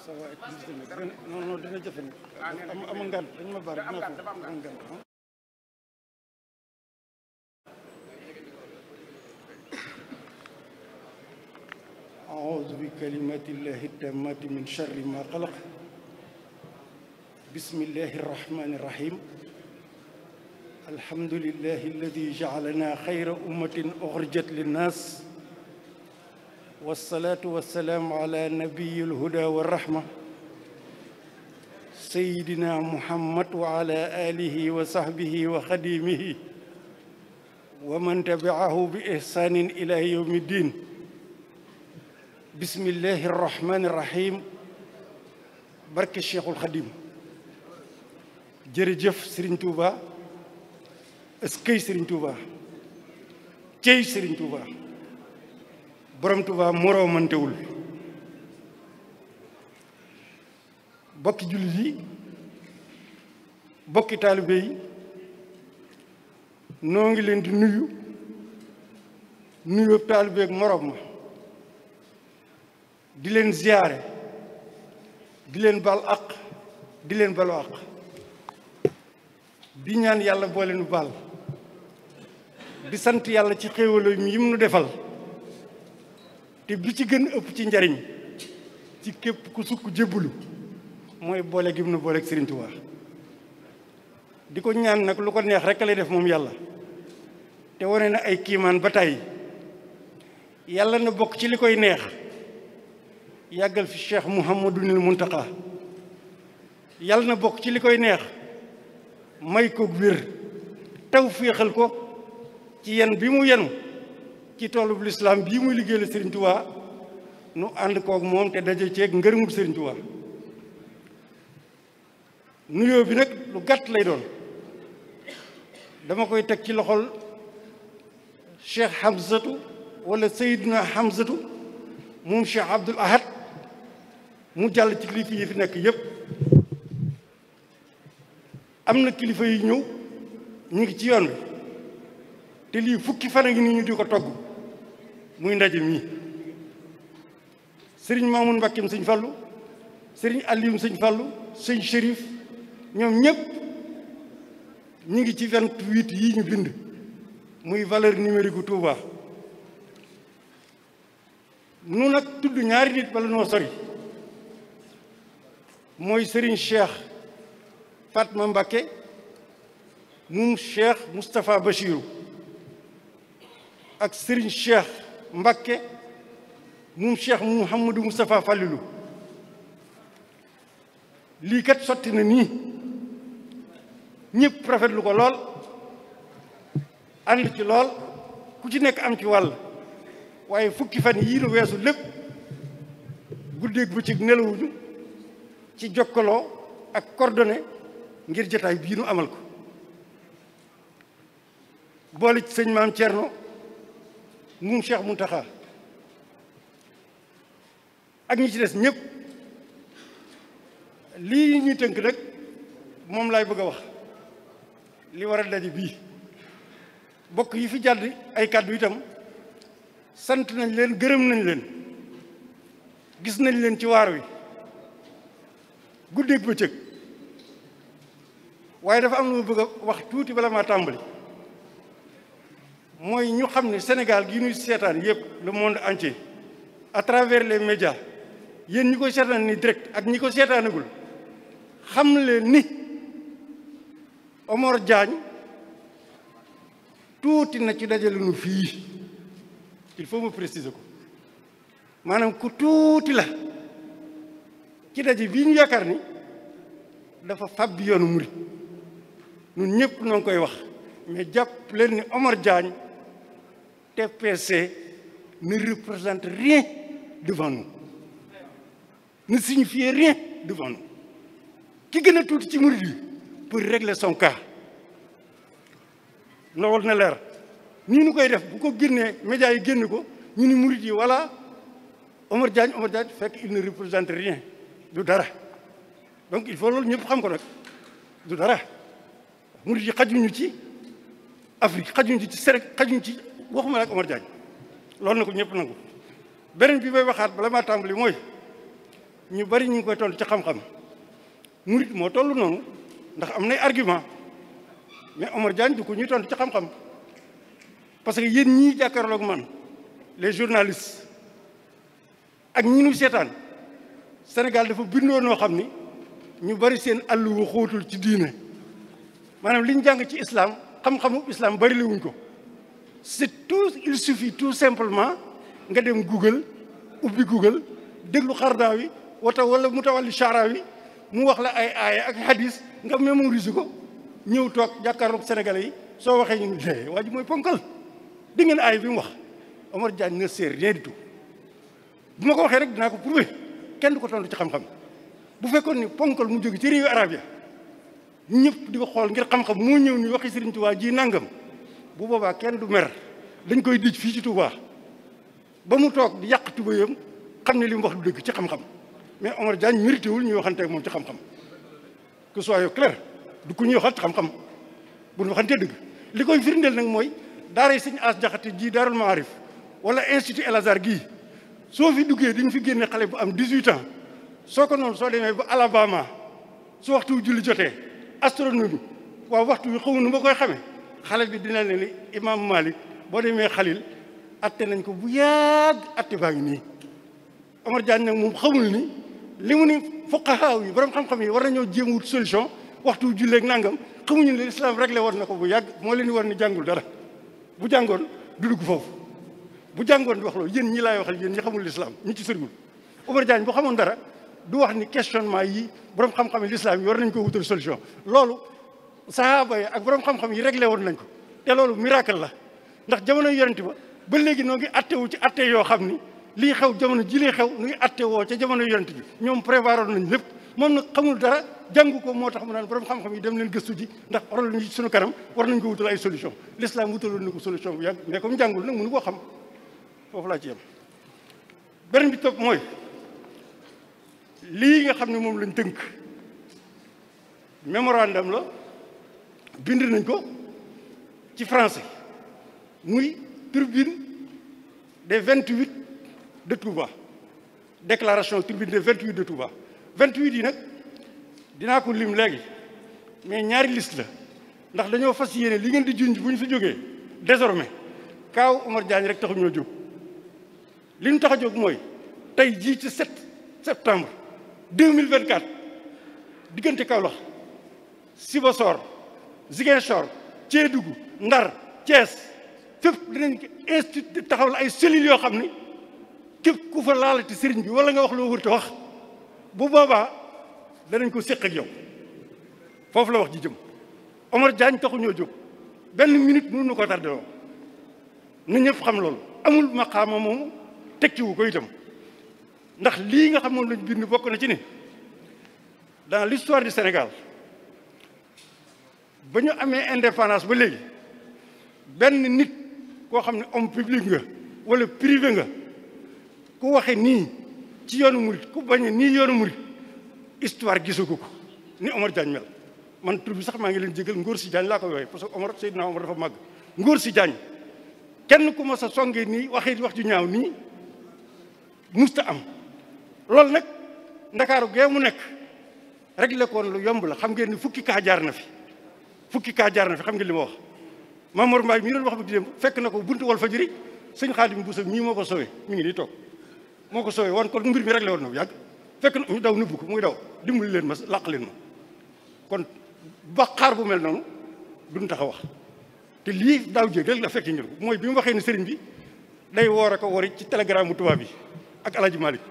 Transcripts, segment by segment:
ça va être non non dina jafe nag am ngant dañ ma bari dina am ngant أعوذ بكلمات الله التامات من شر ما خلق بسم الله الرحمن الرحيم الحمد لله الذي جعلنا خير أمة أخرجت للناس والصلاة والسلام على نبي الهدى والرحمة سيدنا محمد وعلى آله وصحبه وخديمه ومن تبعه بإحسان إلى يوم الدين بسم الله الرحمن الرحيم barke Cheikhul Khadim jërëjëf Serigne Touba eskay Serigne Touba cey Serigne Touba borom Touba moroomantewul bokki jullit yi bokki taalibe yi noo ngi leen di nuyu taalibe ak moroom ma di leen ziyaare di leen bal àq di leen balu àq di ñaan yàlla boole nu baal di sant yàlla ci xéewal mi yim nu defal te bi ci gën ëpp ci njariñ ci képp ku sukk jébbulu mooy boole gi mu nu booleeg Serigne Touba di ko ñaan nag lu ko neex rekk lay def moom yàlla te wane na ay kiimaan ba tey yàlla na bokk ci li koy neex yàggal fi Cheikh Mouhamadunil Muntaqa yàlla na bokk ci li koy neex may ko wér taw féexal ko ci yen bi mu yenu ci toolu bu lislaam bii muy liggéeyal Serigne Touba nu ànd koog moom te daje ceeg ngërëmub Serigne Touba nuyoo bi nag lu gàtt lay doon dama koy teg ci loxol Cheikh Hamzatu wala Seydina Hamzatu moom Cheikh Abdoul Ahad mu jàll ci kilifa yi fi nekk yépp am na kilifa yi ñëw ñu ngi ci yoon bi te lii fukki fan a ngi nii ñu di ko togg muy ndaje mii sëriñ Mamoun Mbakkeem sëñ Fallu sëriñ Aliou sëñ Fallu sëñ Chérif ñoom ñëpp ñu ngi ci 28 yii ñu bind muy valeur numérique gu Touba nu nag tudd ñaari nit bala noo sori mooy sëriñ Cheikh Fatma Mbakke moom Cheikh Moustapha Bachirou ak sëriñ Cheikh Mbakke moom Cheikh Mouhamadou Moustapha Fallilou lii kat sotti na nii ñëpp rafetlu ko lool ànd ci lool ku ci nekk am ci wàll waaye fukki fan yii nu weesu lépp guddeeg bëccëg nelawuñu ci jokkaloo ak coordonné ngir jotaay bii nu amal ko boole ci sëñ maam Thierno moom Cheikh Mountakha ak ñi ci des ñëpp lii ñuy tënk nag moom laay bëgg a wax li war a daje bii bokk yi fi jàdd ay kàddu itam sant nañ leen gërëm nañ leen gis nañ leen ci waar wi guddeeg bëccëg waaye dafa am lu ma bëgg a wax tuuti bala maa tàmbali mooy ñu xam ne Sénégal gi ñuy seetaan yëpp le monde entier à travers les médias yéen ñi koy seetaan ni direct ak ñi ko seetaanagul xam leen ni Omar Diagne tuuti na ci dajale nu fii il faut me préciser ko maanaam ku tuuti la ci daje bii ñu yaakaar ni dafa fab bi yoonu murit ñun ñëpp noo ngi koy wax mais jàpp leen ni Omar Diagne TPC ne représente rien devant nous ne signifie rien devant nous ki gën a tuuti ci murit yi pour régler son cas loolu na leer nii nu koy def bu ko génnee médias yi génn ko ñu ni murit yi voilà Omar Diagne fekk il ne représente rien du dara donc il faut loolu ñëpp xam ko nag du dara murit yi xajuñu ci Afrique xajuñu ci Sénégal xajuñu ci waxuma la ak Omar Diagne loolu na ko ñëpp nangu beneen bi may waxaat bala maa tàmbali mooy ñu bari ñu ngi koy tontu ci xam-xam murit moo toll noonu ndax am nay argument mais Omar Diagne du ko ñuy tontu ci xam-xam parce que yéen ñii jàkkaarloog man les journalistes ak ñi ñu seetaan Sénégal dafa bindoo noo xam ni ñu bari seen àll wu xóotul ci diine maanaam li ñu jàng ci islam xam-xamu islam bari la wuñ ko c'est tout il suffit tout simplement nga dem Google ubbi Google déglu Xardaawi wala Mutawalli Sha'rawi mu wax la ay aaya ak hadis nga mémoriser ko ñëw toog jàkkaarloog Sénégalais yi soo waxee ñu ne waa ji mooy ponkal di ngeen aaya bi mu wax Omar Diagne ne sait rien du tout bu ma ko waxee rek dinaa ko prouver kenn du ko tontu ci xam-xam bu fekkoon ni ponkal mu jóge ci réewu arab ya ñëpp di ko xool ngir xam-xam moo ñëw ni waxi Sëriñ Tuubaa ji nangam bu boobaa kenn du mer dañ koy dij fii ci Tuubaa ba mu toog di yàq tubayam xam ne li mu wax du dëgg ci xam-xam mais Omar Diagne mérité wul ñuy waxante ak moom ci xam-xam que soit clair du ko ñuy waxal ci xam-xam bu ñu waxantee dëgg li koy firndeel nag mooy daara Sëñ As Jaxate ji Daarul Maarif wala institut El Azhar gii soo fi duggee di nga fi génne xale bu am 18 ans soo ko noonu soo demee ba Alabama su waxtu julli jotee astronomie waaw waxtu bi xamu nu ma koy xamee xale bi dina ne ni imam Malik boo demee Xalil atte nañ ko bu yàgg atte baa ngi nii Omar Diagne nag moom xamul ni li mu ni fuqahaa yi borom xam-xam yi war nañoo jéem wut solution waxtu julleeg nangam xamuñu ne l'islam réglé war na ko bu yàgg moo leen di war ni jàngul dara bu jàngoon du dugg foofu bu jàngoon di wax loolu yéen ñi laay waxal yéen ñi xamul l'islam ñi ci sëriwul Omar Diagne bu xamoon dara du wax ni questionnement yi borom xam-xam yi l'islam yi war nañ ko wutal solution loolu sahaaba yi ak borom xam-xam yi réglé woon nañ ko te loolu miracle la ndax jamono yonent ba léegi noo ngi attewu ci atte yoo xam ni lii xew jamono ji lii xew nu ngi atte woo ca jamono yonent bi ñoom prévoir nañ lépp moom nag xamul dara jàng ko moo tax mu naan borom xam-xam yi dem leen gëstu ji ndax problème yi suñu kanam war nañ ko wutal ay solution l'islam wutaloon na ko solution bu yàgg mais comme jàngul nag mënu koo xam foofu laa ci yem beneen bi topp mooy lii nga xam ne moom lañ tënk mémorandum la bind nañ ko ci français muy tribune des 28 de Touba déclaration tribune des 28 de Touba 28 yi nag dinaa ko lim léegi mais ñaari liste la ndax dañoo fas yéene li ngeen di junj bu ñu fi jógee désormais kaaw Omar Diagne rek taxu ñoo jóg li ñu tax a jóg mooy tey jii ci 7 septembre 2024 diggante Kaolack Sibassor Ziguinchor Kédougou Ndar Thiès fépp dinañ ko institut taxawal ay cellules yoo xam ni képp ku fa laalati sëriñ bi wala nga wax loo wërte wax bu boobaa danañ ko séq ak yow foofu la wax ji jëm Omar Diagne taxu ñoo jóg benn minute mënu nu ko tardé loo na ñëpp xam loolu amul maqaama moomu tekkiwu ko itam ndax lii nga xam moom lañ bind bokk na ci ni dans l'histoire du Sénégal ba ñu amee indépendance ba léegi benn nit koo xam ne homme public nga wala privé nga ku waxe nii ci yoonu murit ku bañe nii yoonu murit histoire gisagu ko ni Omar Diagne mel man tur bi sax maa ngi leen jégal Ngóor si Diagne laa koy woowee parce que Omar Seydina Omar dafa màgg Ngóor si Diagne kenn ku ma sa songee nii waxee wax ju ñaaw nii musta am loolu nag ndakaaru gee mu nekk réglé ko woon lu yomb la xam ngeen ni fukki kaa jaar na fi xam ngeen li ma wax Mamour Mbaye mii doon wax ba di dem fekk na ko buntu Walfadjri sëñ Xaadim Bousso mii moo ko sowee mi ngi nii toog moo ko sowee woon kon mbir mi réglé woon na bu yàgg fekk na ñu daw nëbbu ko muy daw dimbali leen ma làq leen ma kon ba xaar bu mel noonu duñ tax a wax te lii daaw jéeg rek la fekk ñu mooy bi mu waxee ni sëriñ bi day woor a ko wari ci télégramme mu tubaab bi ak Alaaji Malik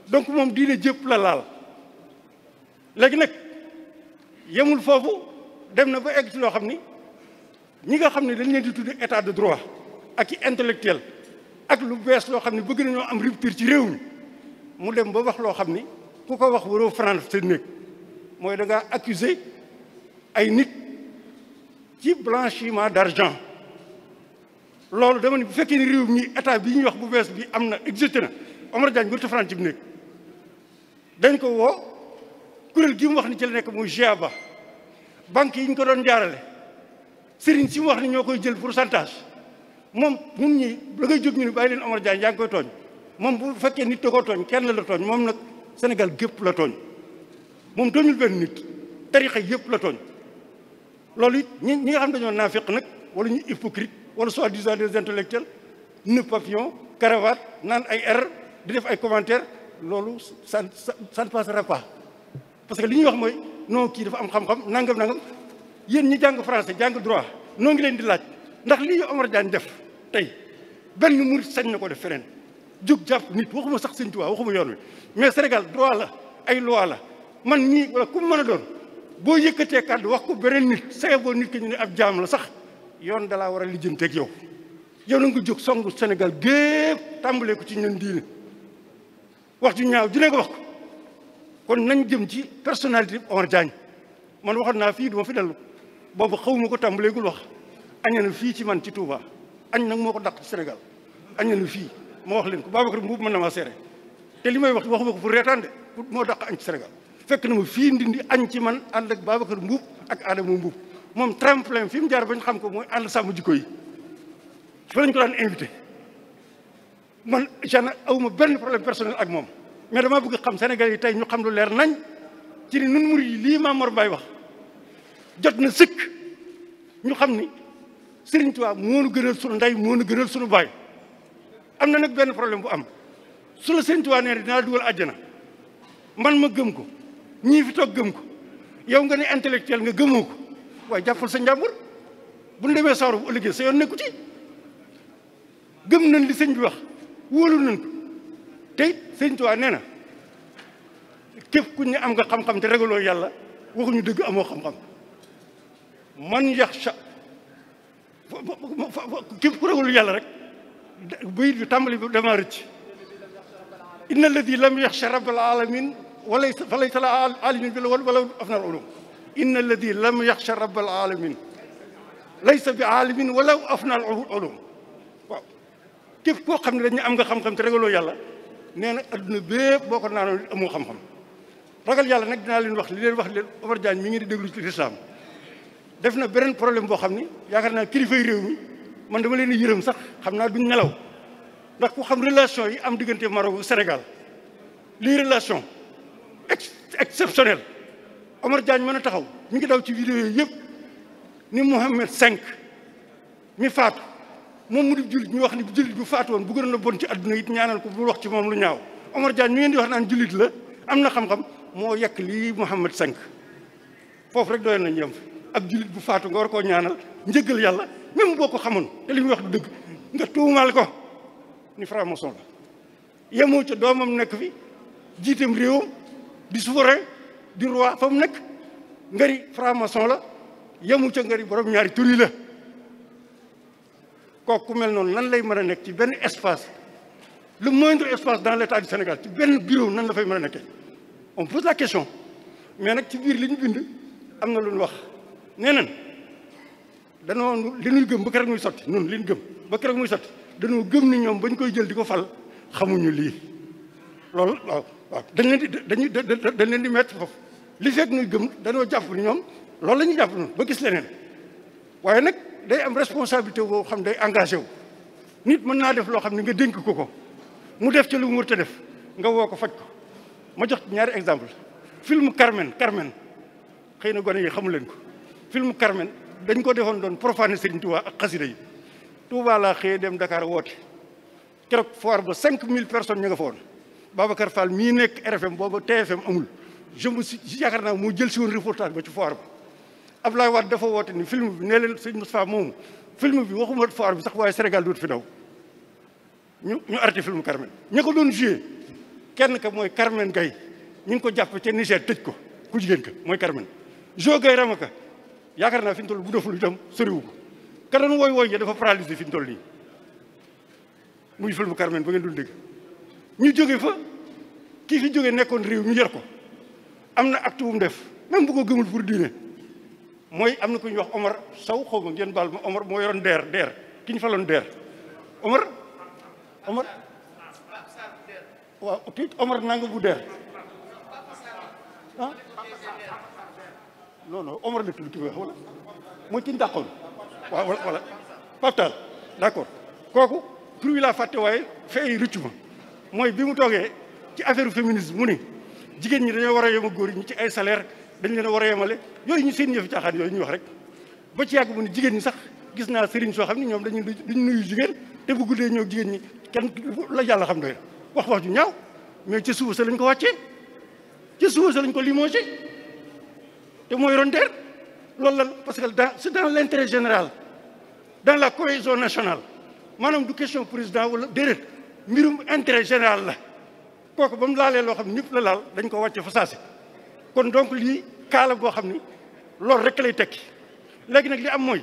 donc moom diine jëpp la laal léegi nag yemul foofu dem na ba egg ci loo xam ni ñi nga xam ne dañ leen di tudde état de droit ak i intellectuel ak lu bees loo xam ne bëgg nañoo am rupture ci réew mi mu dem ba wax loo xam ni ku ko wax waroo fanaan sa néeg mooy da ngaa accuser ay nit ci blanchiment d'argent loolu dama ne bu fekkee ni réew mi état bi ñuy wax bu bees bi am na existé na Omar Diagne warut a fanaan ci néeg dañ ko woo kuréel gi mu wax ni ci la nekk muy GIABA banque yi ñu ko doon jaarale sëriñ si mu wax ni ñoo koy jël pourcentage moom ñun ñi la ngay jóg ñu ne bàyyi leen Omar Diagne yaa ngi koy tooñ moom bu fekkee nit da koo tooñ kenn la tooñ moom nag Sénégal gépp la tooñ moom tooñul benn nit tarixa yëpp la tooñ loolu it ñi nga xam dañoo naafiq nag wala ñu hypocrite wala soi-disant des intellectuels nœud papillon cravate naan ay di def ay commentaires loolu ça ne passera pas parce que li ñuy wax mooy non kii dafa am xam-xam nangam yéen ñi jàng français jàng droit noo ngi leen di laaj ndax lii Omar Diagne def tey benn murit sañ na ko def feneen jóg jàpp nit waxuma sax Sëñ Tuubaa waxuma yoon wi mais Sénégal droit la ay loi la man ñii wala ku mu mën a doon boo yëkkatee kàddu wax ko beneen nit saye boo nit ki ñu ne ab jaam la sax yoon dalaa war a lijjanteeg yow na nga jóg songu Sénégal gépp tàmbalee ko ci ñun diine wax ju ñaaw ju ne nga wax ko kon nañ jëm ci personnalité Omar Diagne man waxoon naa fii du ma fi dellu boobu xawma ko tàmbaleegul wax aña na fii ci man ci Touba añ nag moo ko dàq ci Sénégal aña na fii ma wax leen ko Babacar Mbuub mën na maa seere te li may wax waxuma ko pour reetaan de moo dàq añ ci Sénégal fekk na ma fii ndindi añ ci man ànd ak Babacar Mbuub ak Adama Mbuub moom tremplin fi mu jaar bañ xam ko mooy ànd sàmm jikko yi fa lañ ko daan invité man jana awma benn problème personnel ak moom mais dama bëgg xam Sénégal yi tey ñu xam lu leer nañ ci ni nun murid yi lii Maam Mor Mbaye wax jot na sëkk ñu xam ni Sëriñ Tuubaa moo nu gënal sunu ndey moo nu gënal sunu baay am na nag benn problème bu am su la Sëriñ Tuubaa nee dinaa dugal àjjana man ma gëm ko ñii fi toog gëm ko yow nga ne intellectuel nga gëmoo ko waaye jàppal sa njàmbur bu ñu demee sawar bu ëllëgee sa yoon nekku ci gëm nañ li sëñ bi wax wóolu nañ ko te it Sëriñ Tuubaa nee na képp ku ñu am nga xam-xam te ragaloo yàlla waxuñu dëgg amoo xam-xam man yaxsha képp ku ragalul yàlla rek bayit bi tàmbali bi dama rëcc inna alladi lam yaxsha rabbal alamin fa laysa la alimin bi wala afnal ulum inna alladi lam yaxsha rabbal alamin laysa bi alimin wala afnal ulum waaw képp koo xam ne dañu am nga xam-xam te ragaloo yàlla nee na adduna bépp boo ko naanoon amoo xam-xam ragal yàlla nag dinaa leen wax li leen wax leen Omar Diagne mi ngi di déglu ci lislaam def na beneen problème boo xam ni yaakaar naa kilifay réew mi man dama leen di yërëm sax xam naa duñ nelaw ndax ku xam relation yi am diggante Maroc Sénégal lii relation exceptionnelle Omar Diagne mën a taxaw mi ngi daw ci vidéo yi yëpp ni Mohammed V mi faatu moom mu di jullit ñu wax ni jullit bu faatu woon bu gënoon a bon ci adduna it ñaanal ko bu wax ci moom lu ñaaw Omar Diagne mi ngeen di wax naan jullit la am na xam-xam moo yekk lii Mohammed V foofu rek doyoon nañ yem ab jullit bu faatu nga war koo ñaanal njëggal yàlla même boo ko xamoon te li muy wax du dëgg nga tuumaal ko ni franc-maçon la yemoo ca doomam nekk fi jiitam réewam di souverain di roi fa mu nekk ngari franc-maçon la yemu ca ngari borom ñaari tur yi la kooku mel noonu nan lay mën a nekk ci benn espace le moindre espace dans l'état du Sénégal ci benn bureau nan la fay mën a nekkee on pose la question mais nag ci biir li ñu bind am na lu ñu wax nee nañ danoo li ñuy gëm ba keroog muy sotti nun li ñu gëm ba keroog muy sotti dañoo gëm ni ñoom bañ koy jël di ko fal xamuñu lii loolu waaw dañ leen di mettre foofu li fekk ñuy gëm dañoo jàpp ni ñoom loolu la ñuy jàpp noonu ba gis leneen waaye nag day am responsabilité boo xam day engagé wu nit mën naa def loo xam ne nga dénk ko mu def ci lu mu war a def nga woo ko faj ko ma jox ñaari exemple film Carmen xëy na gone yi xamu leen ko film Carmen dañ ko defoon doon profané Serigne Touba ak xasida yi Touba laa xëyee dem Dakar woote keroog foire ba 5000 personnes ñu nga fa woon Babacar Fall mii nekk RFM booba TFM amul je me suis yaakaar naa moo jël si woon reportage ba ci foire ba Abdoulaye Wade dafa woote ni film bi nee leen sëñ Moustapha moomu film bi waxuma foire bi sax waaye Sénégal dootu fi daw ñu arrêté film Carmen ña ko doon joué kenn ka mooy Carmen Gaye ñu ngi ko jàpp ca Niger tëj ko ku jigéen ka mooy Carmen Jo Gaye Ramaka yaakaar naa fi ñu toll bu doful itam soriwu ko ka doon wooy ya dafa paralysé fi ñu toll nii muy film Carmen ba ngeen dul dégg ñu jóge fa kii fi jóge nekkoon réew ñu yor ko am na acte bu mu def même bu ko gëmul pour diine mooy am na ku ñuy wax Omar Sow xaw ma ngeen baal ma Omar moo yoroon DER ki ñu faloon DER Omar waaw kii Omar nanga bu DER ah non Omar la tudd ki wax wala mooy ci ndàqoon waaw voilà Pape Tall d'accord kooku tur wi laa fàtte waaye fay rëccu ma mooy bi mu toogee ci affaire féminisme mu ni jigéen ñi dañoo war a yem ak góor ñi ci ay salaire dañ leen a war a yemale yooyu ñu seen yëfi caaxaan yooyu ñuy wax rek ba ci yàgg mu ne jigéen ñi sax gis naa sëriñ soo xam ne ñoom duñ nuyu jigéen te bu guddee ñëw jigéen ñi kenn la yàlla xam doy wax ju ñaaw mais ci suba sa lañ ko wàccee ci suba sa lañ ko limogé te mooy yoroon teer loolu la parce que c'est dans l'intérêt général dans la cohésion nationale maanaam du question président wala déedéet mbirum intérêt général la kooku ba mu laalee loo xam ne ñëpp la laal dañ ko wàcce fa saase kon donc lii kaala boo xam ni loolu rek lay tekki léegi nag li am mooy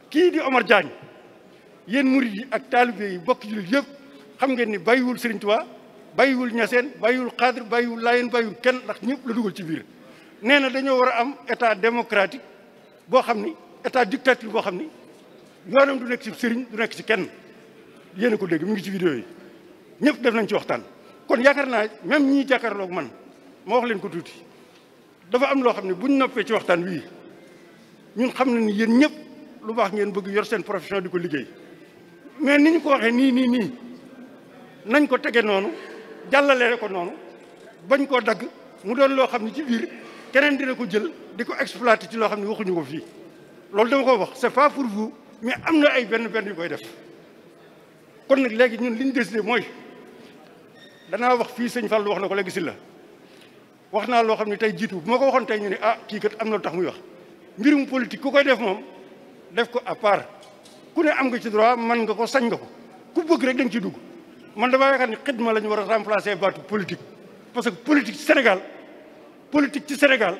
kii di Omar Diagne yéen murid yi ak taalibe yi bokk jullit yëpp xam ngeen ni bàyyiwul Serigne Touba bàyyiwul Niassène bàyyiwul Xaadir bàyyiwul Laayeen bàyyiwul kenn ndax ñëpp la dugal ci biir nee na dañoo war a am état démocratique boo xam ni état dictature boo xam ni yoonam du nekk ci sëriñ du nekk ci kenn yéen a ko dégg mu ngi ci vidéo yi ñëpp def nañ ci waxtaan kon yaakaar naa même ñii jàkkaarloog man ma wax leen ko tuuti dafa am loo xam ne buñ noppee ci waxtaan wii ñun xam na ni yéen ñëpp lu baax ngeen bëgg yor seen profession di ko liggéey mais ni ñu ko waxee nii nañ ko tege noonu jàllale ko noonu bañ koo dagg mu doon loo xam ne ci biir keneen dina ko jël di ko exploiter ci loo xam ne waxuñu ko fii loolu dama ko wax c'est pas pour vous mais am na ay benn yu koy def kon nag léegi ñun li ñu décidé mooy danaa wax fii sëñ Fallou wax na ko léegi si la wax naa loo xam ne tey jiitu bu ma ko waxoon tey ñu ne kii kat am na lu tax muy wax mbirum politique ku koy def moom def ko à part ku ne am nga ci droit man nga ko sañ nga ko ku bëgg rek da nga ciy dugg man damaa yaakaar ni xidma la ñu war a remplacer baatu politique parce que politique ci Sénégal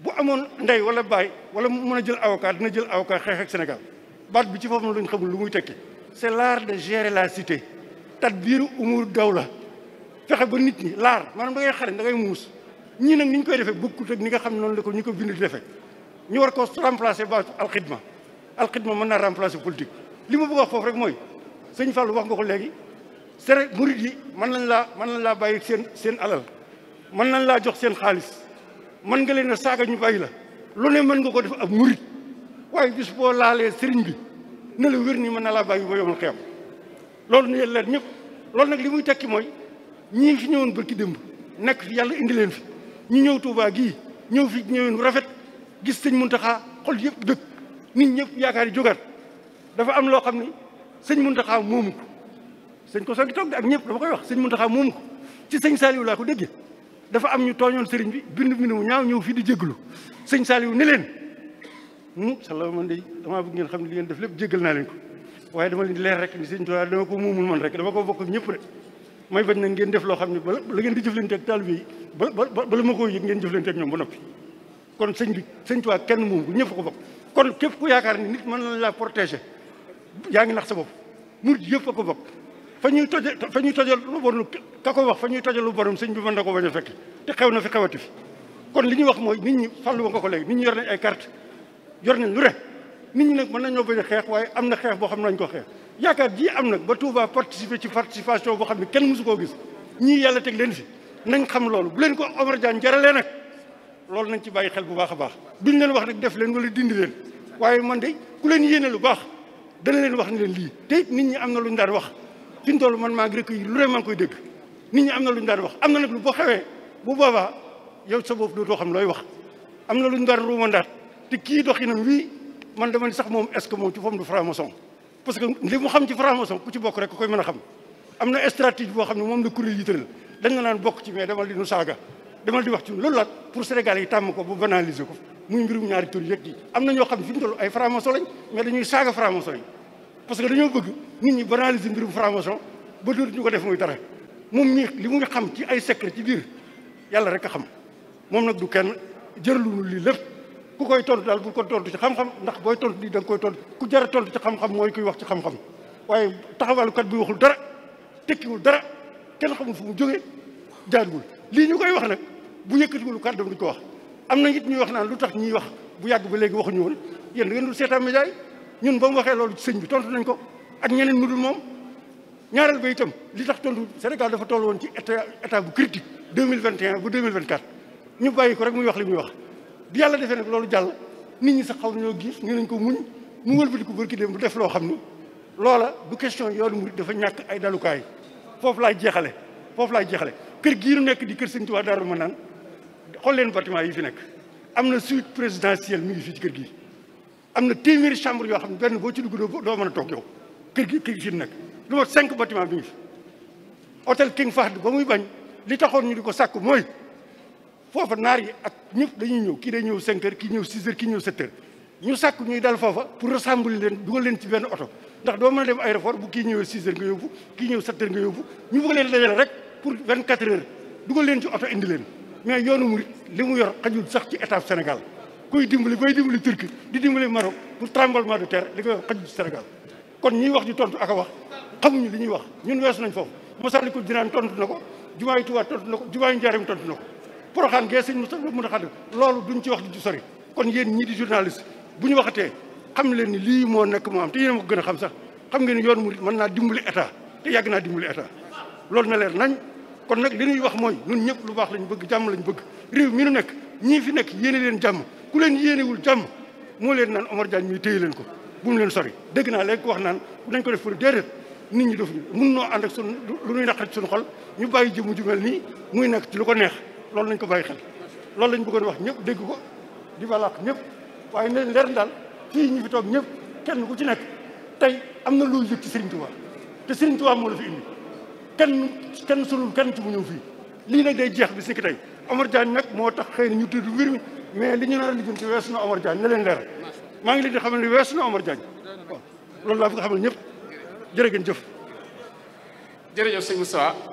bu amoon ndey wala baay wala mu mën a jël avocat dina jël avocat xeex ak Sénégal baat bi ci foofu lañ xamul lu muy tekki c'est l'art de gérer la cité tadbiru umur dawla fexe ba nit ñi maanaam da ngay xarañ da ngay muus ñii nag ni ñu koy defee bokkut ak ni nga xam ne noonu la ko ñu ko bind di defee ñu war ko remplacer baatu alxidma mën naa remplacer politique li ma bëgg wax foofu rek mooy sëñ Fallou wax nga ko léegi murid yi mën nañ laa bàyyi seen alal mën nañ laa jox seen xaalis mën nga leen a saaga ñu bàyyi la lu ne mën nga ko def ab murid waaye bis boo laalee sëriñ bi na la wér ni mën na laa bàyyi ba yomal xeam loolu ne leen ñëpp loolu nag li muy tekki mooy ñii fi ñëwoon barki démb nekk fi yàlla indi leen fi ñu ñëw Touba gii ñëw fi ñëween rafet gis sëñ Muntaxa xol yëpp dëkk nit ñëpp yaakaar yi jógaat dafa am loo xam ni sëñ Muntaxa moomu ko sëñ ko soo gi toog ak ñëpp dama koy wax sëñ Muntaxa moomu ko ci sëñ Saliou laa ko déggee dafa am ñu tooñoon sëriñ bi bind mu ñaaw ñëw fii di jégalu sëñ Saliou ni leen sala man de damaa bëgg ngeen xam ne li ngeen def lépp jégal naa leen ko waaye dama leen di leer rek ni sëñ Tuubaa dama ko muumul man rek dama ko bokk ak ñëpp de may bañ na ngeen def loo xam ne bala la ngeen di jëflante ak taalibe yi bala ma koo yëg ngeen jëflante ak ñoom ba noppi kon sëñ Tuubaa kenn moom ko ñëpp ko bokk kon képp ku yaakaar ni nit mën na la protéger yaa ngi nax sa bopp murid yëpp a ko bokk fa ñuy tojal lu bon ka ko wax fa ñuy tojal lu borom sëñ bi mën na ko bañ a fekk te xew na fi xewati fi kon li ñuy wax mooy nit ñi Fallou nga ko léegi nit ñi yor nañ ay carte yor nañ lu re nit ñi nag mën nañoo bañ a xeex waaye am na xeex boo xam ne nañ ko xeex yaakaar ji am nag ba Touba participer ci participation boo xam ne kenn mësu koo gis ñii yàlla teg leen fi nañ xam loolu bu leen ko Omar Diagne jaralee nag loolu nañ ci bàyyi xel bu baax a baax duñ leen wax rek def leen wala dindi leen waaye man de ku leen yéene lu baax dana leen wax ni leen lii te nit ñi am na lu ñu daan wax fi mu toll man maa ngi recueillir lu ne maa ngi koy dégg nit ñi am na lu ñu daan wax am na nag lu boo xewee bu boobaa yow sa bopp dootoo xam looy wax am na lu ñu daan ruumandaat te kii doxinam wii man dama ni sax moom est-ce que moom ci forme de franc-maçon parce que li mu xam ci franc-maçon ku ci bokk rek ku koy mën a xam am na stratégie boo xam ne moom la kuréel yi tëral dañ la naan bokk ci mais demal di nu saaga demal di wax ci loolu la pour Sénégal yi tàmm ko bu banaliser ko muy mbirum ñaari tur yëg yi am na ñoo xam ne fi ñu toll ay franc-maçon lañ mais dañuy saaga franc-maçon yi parce que dañoo bëgg nit ñi banaliser mbirum franc-maçon ba dootu ñu ko def muy dara moom mii li mu ngi xam ci ay secret ci biir yàlla rek a xam moom nag du kenn jërluñu lii lépp ku koy tontu daal bu ko tontu ci xam-xam ndax booy tontu lii da nga koy tontu ku jar a tontu ci xam-xam mooy kuy wax ci xam-xam waaye taxawalukat bi waxul dara tekkiwul dara kenn xamul fu mu jógee jaaduwul lii ñu koy wax nag bu yëkkatiwul kàddoom di ko wax am na it ñuy wax naan lu tax ñuy wax bu yàgg ba léegi waxuñu woon yéen da ngeen dul seetaan média yi ñun ba mu waxee loolu ci sëñ bi tontu nañ ko ak ñeneen mu dul moom ñaareel ba itam li tax tontu Sénégal dafa toll woon ci état bu critique 2021 bu 2024 ñu bàyyi ko rek muy wax li muy wax bi yàlla defee nag loolu jàll nit ñi sax xaw nañoo gis ñu nañ ko muñ mu wëlbati ko barki dem bu def loo xam ni loola du question yoonu murid dafa ñàkk ay dalukaay foofu laay jeexale kër gii nu nekk di kër Sëñ Tuubaa Daaru Manaan xool leen bâtiment yi fi nekk am na suite présidentielle mi ngi fii ci kër gi am na téeméeri chambre yoo xam ne benn boo ci dugg doo mën a toog yow kër gi fi nekk lu ma 5 bâtiment bi ngi fi hôtel King Fahd ba muy bañ li taxoon ñu di ko sàkk mooy foofa naar yi ak ñëpp dañuy ñëw kii day ñëw 5 heures kii ñëw 6 heures kii ñëw 7 heures ñu sàkk ñuy dal foofa pour rassembler leen dugal leen ci benn oto ndax doo mën a dem aéroport bu kii ñëwee 6 heures nga yóbbu kii ñëw 7 heures nga yóbbu ñu bëgg leen dajale rek pour 24 heures dugal leen ci oto indi leen mais yoonu murit li mu yor xajul sax ci état Sénégal kuy dimbali bay dimbali Turquie di dimbali Maroc pour tremblement de terre li ko yor xajul ci Sénégal kon ñiy wax di tontu ak a wax xamuñu li ñuy wax ñun weesu nañ foofu Masaalikul Jinaan tontu na ko jumaa yi Tuubaa tontu na ko jumaa yi Njaaréem tontu na ko Poroxaan gee sëñ Moussa mën a xadd loolu duñ ci wax di ci sori kon yéen ñii di journaliste bu ñu waxatee xam leen ni lii moo nekk moo am te yéen a ma ko gën a xam sax xam ngeen ni yoonu murit mën naa dimbali état te yàgg naa dimbali état loolu na leer nañ kon nag li ñuy wax mooy ñun ñëpp lu baax lañ bëgg jàmm lañ bëgg réew mi nu nekk ñii fi nekk yéene leen jàmm ku leen yéenewul jàmm moo leen naan Omar Diagne ñuy téye leen ko bu mu leen sori dégg naa léegi ko wax naan nañ ko def pour déedéet nit ñi defuñu mun noo ànd ak suñu lu ñuy naqari suñu xol ñu bàyyi jëmu ju mel nii muy nekk ci lu ko neex loolu nañ ko bàyyi xel loolu lañ bëggoon wax ñëpp dégg ko di balaax ñëpp waaye ne leer daal fii ñi fi toog ñëpp kenn ku ci nekk tey am na loolu yëg ci Serigne Touba te Serigne Touba moo la fi indi kenn sulul kenn ci mu ñëw fii lii nag day jeex bis ni ki tey Omar Diagne nag moo tax xëy na ñu tudd mbir mi mais li ñu nar a lijjanti weesu na Omar Diagne na leen leer maa ngi leen di xamal ni weesu na Omar Diagne waaw loolu laa bëgg xamal ñëpp jërë ngeen jëf. jërëjëf sëñ Moussa